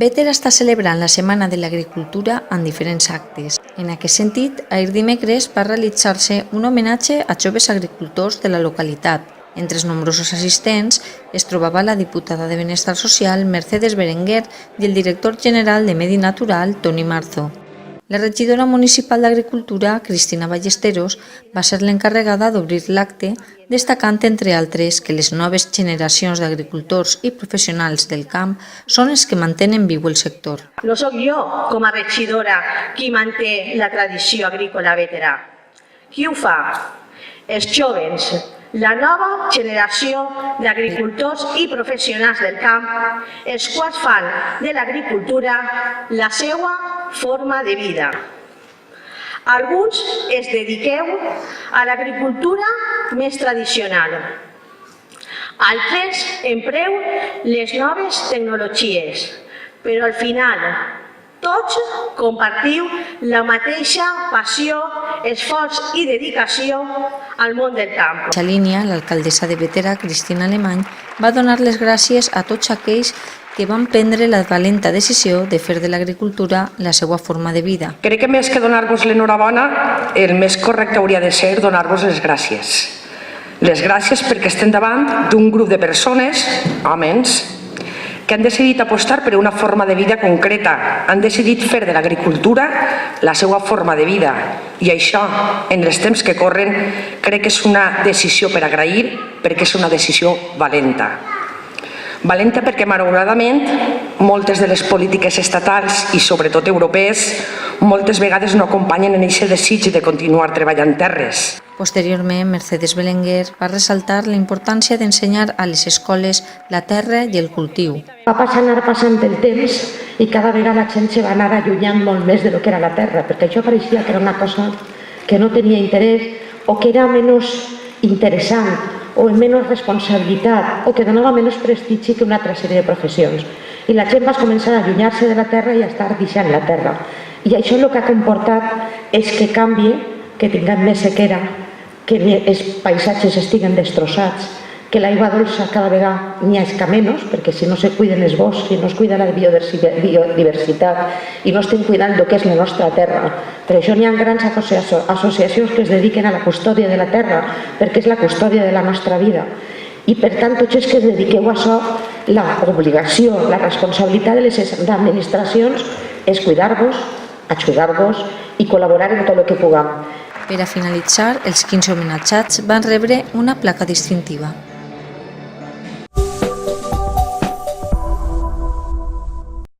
Bétera està celebrant la Setmana de l'Agricultura amb diferents actes. En aquest sentit, ahir dimecres va realitzar-se un homenatge a joves agricultors de la localitat. Entre els nombrosos assistents es trobava la diputada de Benestar Social Mercedes Berenguer i el director general de Medi Natural Toni Marzo. La regidora municipal d'Agricultura, Cristina Ballesteros, va ser l'encarregada d'obrir l'acte, destacant, entre altres, que les noves generacions d'agricultors i professionals del camp són els que mantenen viu el sector. No sóc jo, com a regidora, qui manté la tradició agrícola bétera. Qui ho fa? Els jóvens, la nova generació d'agricultors i professionals del camp, els quals fan de l'agricultura la seva forma de vida. Alguns es dediqueu a l'agricultura més tradicional. Altres empreu les noves tecnologies, però al final tots compartiu la mateixa passió, esforç i dedicació al món del camp. En aquesta línia, l'alcaldessa de Bétera, Cristina Alemany, va donar les gràcies a tots aquells que van prendre la valenta decisió de fer de l'agricultura la seva forma de vida. Crec que més que donar-vos l'enhorabona, el més correcte hauria de ser donar-vos les gràcies. Les gràcies perquè estem davant d'un grup de persones, homes, que han decidit apostar per una forma de vida concreta, han decidit fer de l'agricultura la seva forma de vida. I això, en els temps que corren, crec que és una decisió per agrair, perquè és una decisió valenta. Valenta perquè, malauradament, moltes de les polítiques estatals i sobretot europees moltes vegades no acompanyen en aquest desig de continuar treballant terres. Posteriorment, Mercedes Berenguer va ressaltar la importància d'ensenyar a les escoles la terra i el cultiu. Va anar passant el temps i cada vegada la gent se va anar allunyant molt més de lo que era la terra, perquè això pareixia que era una cosa que no tenia interès o que era menys interessant o amb menys responsabilitat o que donava menys prestigi que una altra sèrie de professions. I la gent va començar a allunyar-se de la terra i a estar deixant la terra. I això el que ha comportat és que canvi, que tinguem més sequera, que els paisatges estiguen destrossats, que l'aigua dolça cada vegada n'hi ha menys, perquè si no se cuiden els boscs, si no es cuida la biodiversitat i no estem cuidant el que és la nostra terra. Per això n'hi ha grans associacions que es dediquen a la custòdia de la terra, perquè és la custòdia de la nostra vida. I per tant, tots els que es dediqueu a això, l'obligació, la responsabilitat de les administracions és cuidar-vos, ajudar-vos i col·laborar en tot el que puguem. Per a finalitzar, els 15 homenatjats van rebre una placa distintiva.